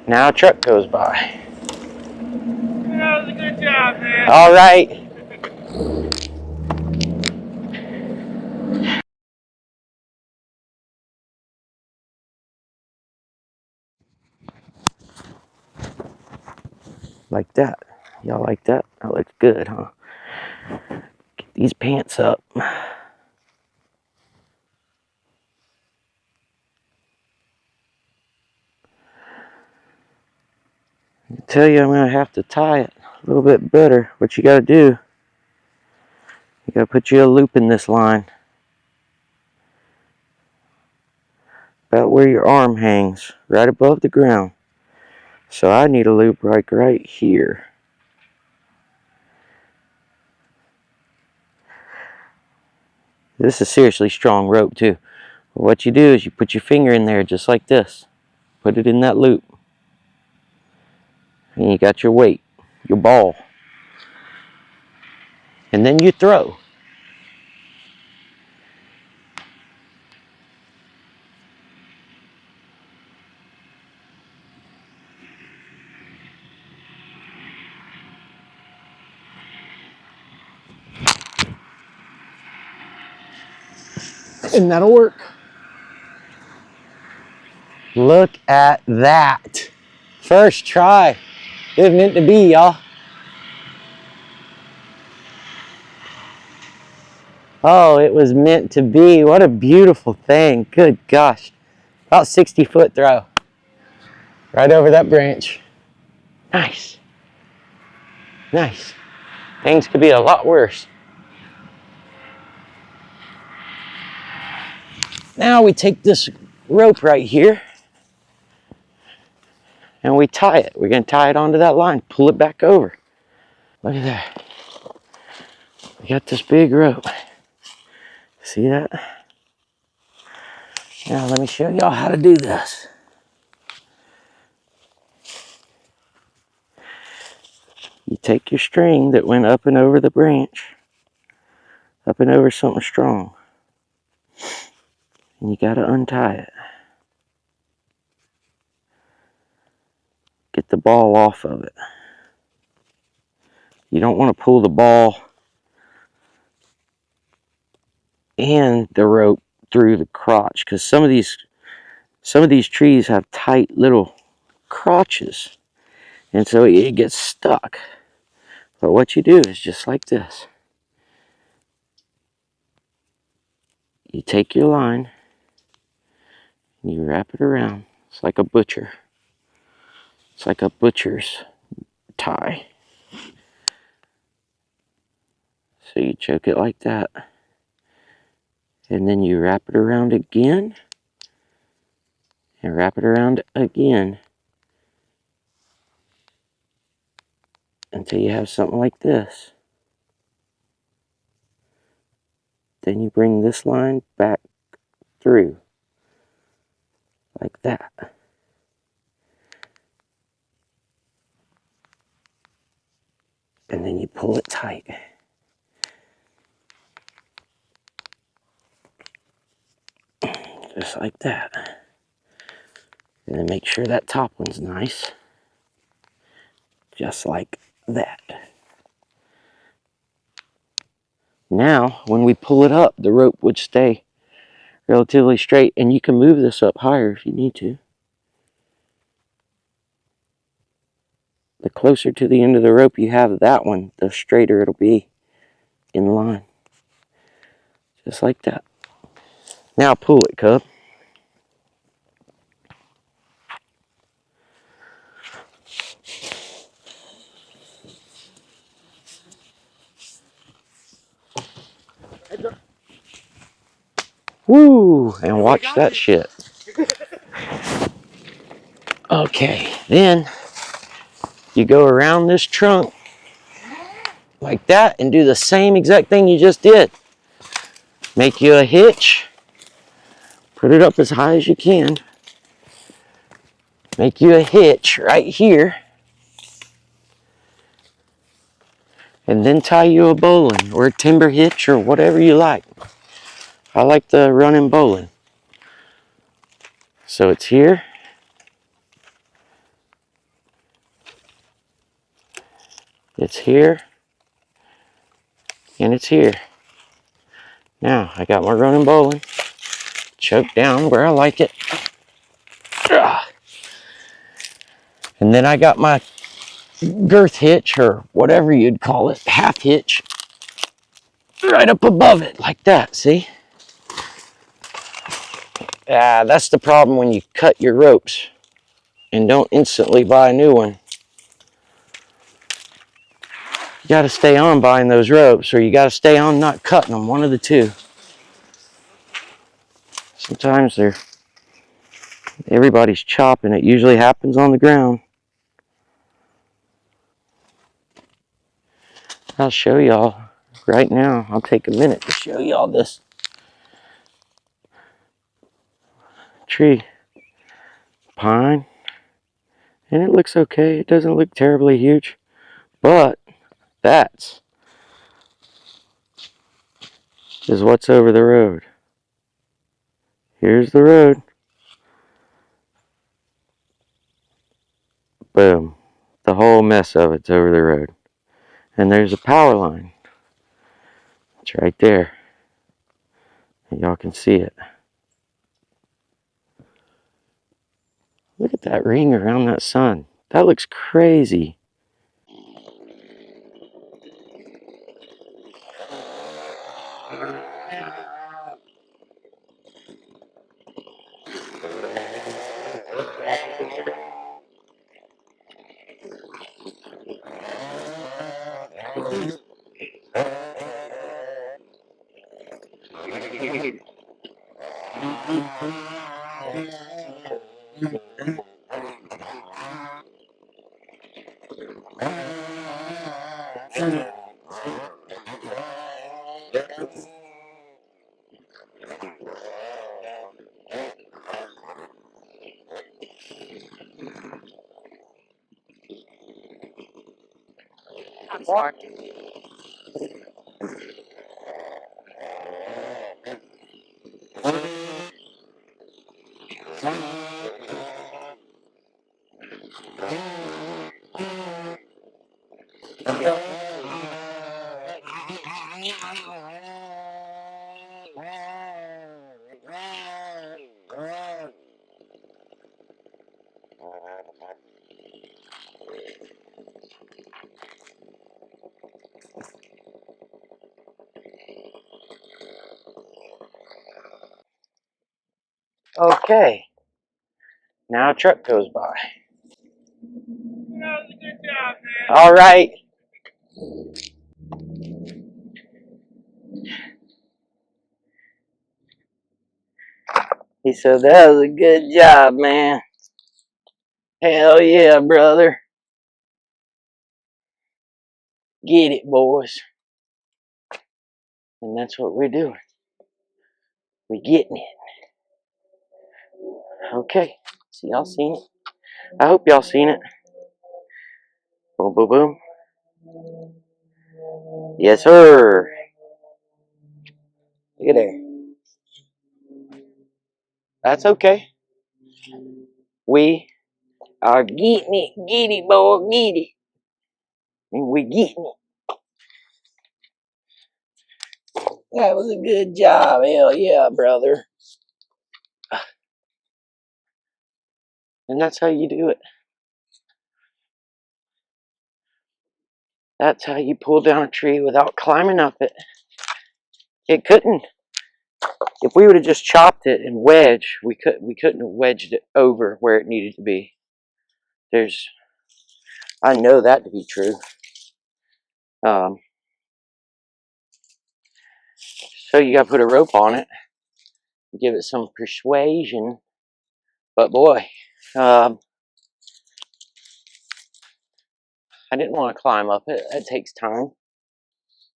Now a truck goes by. That was a good job, man. All right. Like that. Y'all like that? That looks good, huh? Get these pants up. I tell you, I'm going to have to tie it a little bit better. What you got to do, you got to put you a loop in this line. About where your arm hangs, right above the ground. So I need a loop like right here. This is seriously strong rope too. What you do is you put your finger in there just like this. Put it in that loop. And you got your weight, your ball. And then you throw. And that'll work. Look at that. First try. It was meant to be, y'all. Oh, it was meant to be. What a beautiful thing. Good gosh. About 60-foot throw. Right over that branch. Nice. Nice. Things could be a lot worse. Now we take this rope right here and we tie it. We're going to tie it onto that line, pull it back over. Look at that. We got this big rope. See that? Now let me show y'all how to do this. You take your string that went up and over the branch, up and over something strong, and you got to untie it. Get the ball off of it. You don't want to pull the ball and the rope through the crotch, because some of these trees have tight little crotches, and so it gets stuck. But what you do is just like this. You take your line and you wrap it around. It's like a butcher. It's like a butcher's tie. So you choke it like that. And then you wrap it around again. And wrap it around again. Until you have something like this. Then you bring this line back through. Like that. And then you pull it tight. Just like that. And then make sure that top one's nice. Just like that. Now, when we pull it up, the rope would stay relatively straight, and you can move this up higher if you need to. The closer to the end of the rope you have that one, the straighter it'll be in line. Just like that. Now pull it, cub. Woo! And watch that shit. Okay, then you go around this trunk like that and do the same exact thing you just did. Make you a hitch. Put it up as high as you can. Make you a hitch right here. And then tie you a bowline or a timber hitch or whatever you like. I like the running bowline. So it's here. It's here. And it's here. Now, I got my running bowline choked down where I like it. And then I got my girth hitch, or whatever you'd call it, half hitch, right up above it, like that, see? That's the problem when you cut your ropes and don't instantly buy a new one. You gotta stay on buying those ropes, or you gotta stay on not cutting them, one of the two. Sometimes everybody's chopping. It usually happens on the ground. I'll show y'all right now. I'll take a minute to show y'all this tree. Pine. And it looks okay. It doesn't look terribly huge. But that is what's over the road. Here's the road. Boom. The whole mess of it's over the road. And there's a power line. It's right there. And y'all can see it. Look at that ring around that sun. That looks crazy. Okay. Now a truck goes by. That was a good job, man. All right. He said, that was a good job, man. Hell yeah, brother. Get it, boys. And that's what we're doing. We're getting it. Okay. See, y'all seen it? I hope y'all seen it. Boom, boom, boom. Yes, sir. Look at there. That's okay. We are getting it. Get it, boy. Get it. And we getting it. That was a good job. Hell yeah, brother. And that's how you do it. That's how you pull down a tree without climbing up it. It couldn't. If we would have just chopped it and wedged, we couldn't have wedged it over where it needed to be. I know that to be true. So you got to put a rope on it, give it some persuasion. But boy, I didn't want to climb up it. It takes time.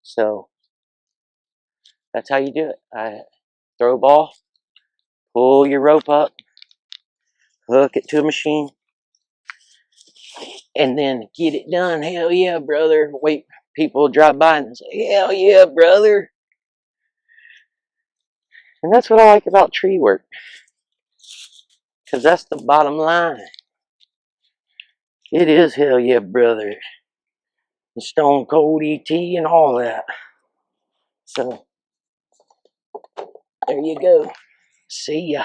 So that's how you do it. Throw a ball, pull your rope up, hook it to a machine, and then get it done. Hell yeah, brother. Wait, people drive by and say, hell yeah, brother. And that's what I like about tree work. Because that's the bottom line. It is hell yeah, brother. and Stone Cold ET and all that. So there you go. See ya.